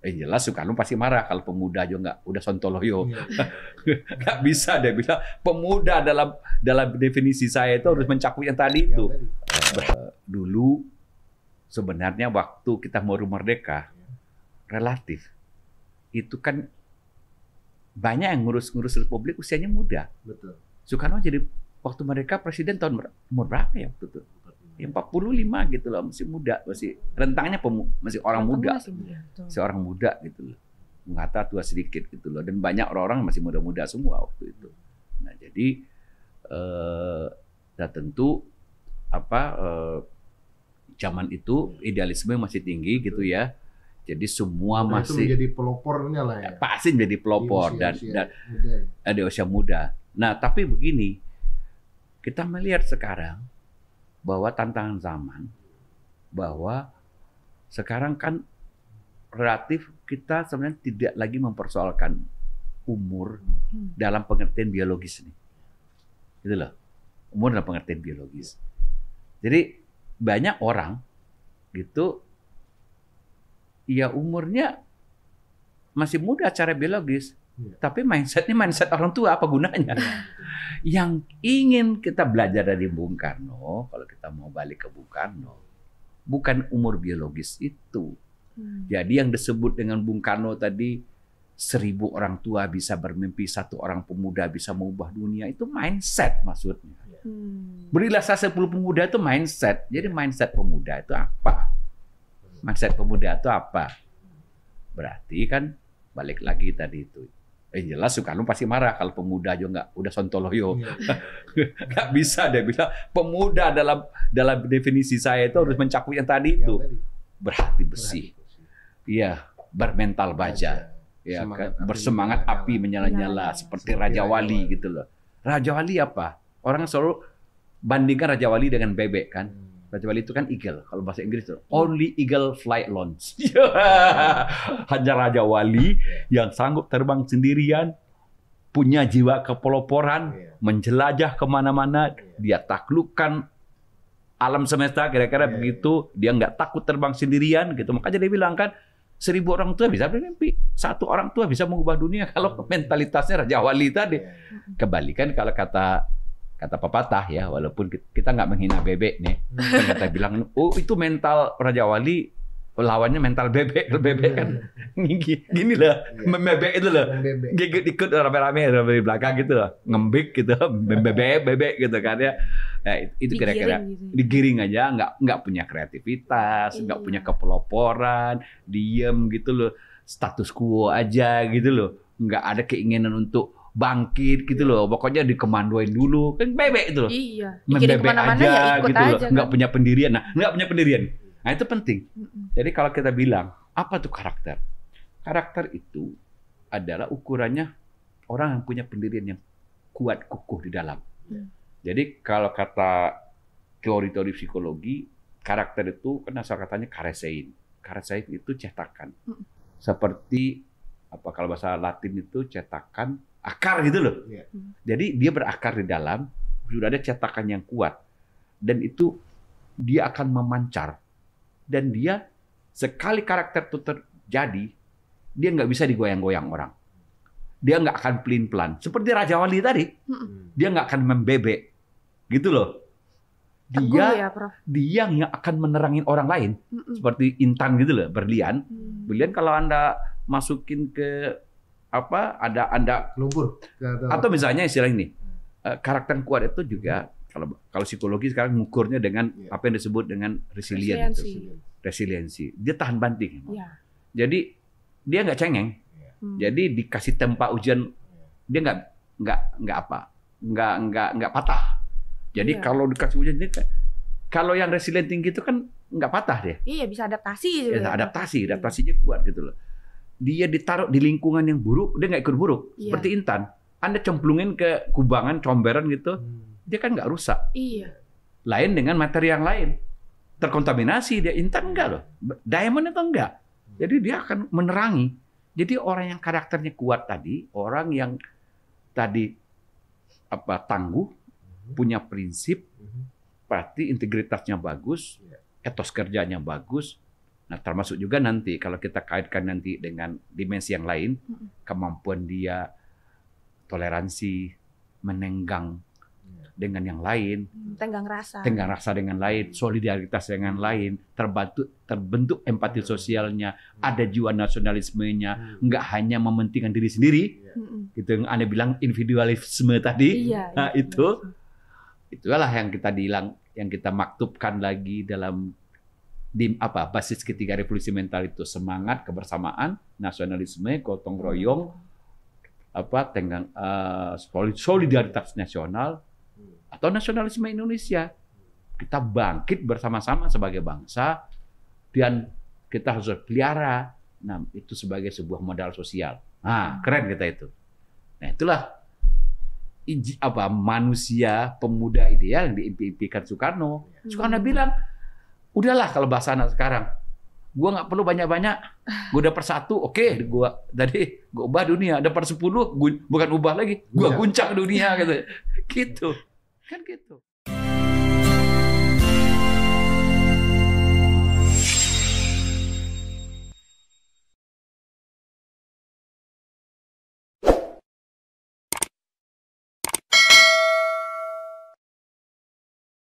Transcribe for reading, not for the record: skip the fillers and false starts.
Jelas Soekarno pasti marah kalau pemuda juga nggak udah sontoloyo. Iya. Nggak bisa dia bilang pemuda dalam definisi saya itu harus mencakup yang tadi Yang itu. tadi. Dulu sebenarnya waktu kita mau merdeka relatif itu kan banyak yang ngurus Republik usianya muda. Betul. Soekarno jadi waktu mereka presiden tahun umur berapa ya waktu itu? Ya 45 gitu loh, masih muda, masih rentangnya masih orang muda. Masih orang muda gitu loh. Mengata tua sedikit gitu loh, dan banyak orang-orang masih muda-muda semua waktu itu. Nah, jadi tentu zaman itu idealisme masih tinggi gitu ya. Jadi semua Itu masih menjadi pelopornya lah ya. pasti menjadi pelopor Di dan muda ya. di usia muda. Nah, tapi begini, kita melihat sekarang bahwa tantangan zaman, bahwa sekarang kan relatif kita sebenarnya tidak lagi mempersoalkan umur dalam pengertian biologis nih. Gitu loh. Umur dalam pengertian biologis. Jadi banyak orang gitu ya umurnya masih muda secara biologis, tapi mindsetnya mindset orang tua, apa gunanya? Yang ingin kita belajar dari Bung Karno, kalau kita mau balik ke Bung Karno, bukan umur biologis itu. Jadi yang disebut dengan Bung Karno tadi, 1000 orang tua bisa bermimpi, 1 orang pemuda bisa mengubah dunia, itu mindset maksudnya. Berilah saya 10 pemuda itu mindset. Jadi mindset pemuda itu apa? Mindset pemuda itu apa? Berarti kan balik lagi tadi itu. Jelas Soekarno pasti marah kalau pemuda juga nggak udah sontoloyo. Nggak bisa dia bilang pemuda dalam definisi saya itu harus mencakup yang tadi itu. Berhati besi. Iya, bermental baja. Ya, bersemangat api menyala-nyala seperti Raja Wali gitu loh. Raja Wali apa? Orang selalu bandingkan Raja Wali dengan bebek kan. Raja Wali itu kan eagle. Kalau bahasa Inggris itu only eagle fly alone. Hanya Raja Wali yang sanggup terbang sendirian, punya jiwa kepeloporan, menjelajah kemana-mana, dia taklukkan alam semesta, kira-kira begitu. Dia nggak takut terbang sendirian gitu. Makanya dia bilang kan 1000 orang tua bisa bermimpi, 1 orang tua bisa mengubah dunia. Kalau mentalitasnya Raja Wali tadi. Kebalikan kalau kata pepatah ya, walaupun kita nggak menghina bebek nih, kita bilang, oh itu mental Raja Wali, lawannya mental bebek. Bebek kan gini lah, membebek itu loh, gigit ikut rame-rame dari belakang gitu loh, ngembik gitu, bebek gitu kan ya. Nah, itu kira-kira digiring aja, nggak punya kreativitas, nggak punya kepeloporan, diem gitu loh, status quo aja gitu loh, nggak ada keinginan untuk bangkit gitu loh, pokoknya dikemandoin dulu, kan bebek itu loh, membebek aja ya gitu loh, nggak punya pendirian. Nah, nggak punya pendirian, nah itu penting. Jadi kalau kita bilang apa tuh karakter? Karakter itu adalah ukurannya orang yang punya pendirian yang kuat, kukuh di dalam. Jadi kalau kata teori-teori psikologi, karakter itu kan asal katanya karesein. Karesein itu cetakan. Seperti apa kalau bahasa Latin itu cetakan akar gitu loh. Jadi dia berakar di dalam, sudah ada cetakan yang kuat. Dan itu dia akan memancar. Dan dia sekali karakter itu terjadi, dia nggak bisa digoyang-goyang orang. Dia nggak akan pelin-pelan. Seperti Raja Wali tadi. Dia nggak akan membebek. Gitu loh. Dia yang akan menerangin orang lain. Seperti intan gitu loh, berlian. Berlian kalau Anda masukin ke ada lumpur atau misalnya istilah ini karakter kuat itu juga kalau psikologi sekarang mengukurnya dengan apa yang disebut dengan resiliensi. Dia tahan banting. Jadi dia nggak cengeng. Jadi dikasih tempa ujian dia nggak patah. Jadi kalau dikasih ujian dia kalau yang resilient tinggi itu kan nggak patah dia. Iya, bisa adaptasi juga. Adaptasinya kuat gitu loh. Dia ditaruh di lingkungan yang buruk, dia nggak ikut buruk. Seperti intan. Anda cemplungin ke kubangan, comberan gitu, dia kan nggak rusak. Lain dengan materi yang lain. Terkontaminasi, dia intan enggak loh. Diamond itu enggak. Jadi dia akan menerangi. Jadi orang yang karakternya kuat tadi, orang yang tadi tangguh, punya prinsip, berarti integritasnya bagus, etos kerjanya bagus, Nah, termasuk juga nanti kalau kita kaitkan nanti dengan dimensi yang lain, kemampuan dia toleransi, menenggang dengan yang lain, tenggang rasa dengan lain, solidaritas dengan lain, terbentuk empati sosialnya, ada jiwa nasionalismenya, nggak hanya mementingkan diri sendiri, gitu yang Anda bilang individualisme tadi, nah, itulah yang kita maktubkan lagi dalam basis ketiga revolusi mental itu, semangat kebersamaan, nasionalisme, gotong royong, solidaritas nasional atau nasionalisme Indonesia. Kita bangkit bersama-sama sebagai bangsa dan kita harus pelihara itu sebagai sebuah modal sosial. Nah, keren kita itu. Nah, itulah manusia pemuda ideal yang diimpikan Soekarno. Soekarno bilang, udahlah kalau bahasa anak sekarang, gue nggak perlu banyak-banyak, gue dapat 1, oke, gue ubah dunia, dapat 10, bukan ubah lagi, gue guncang dunia gitu kan gitu.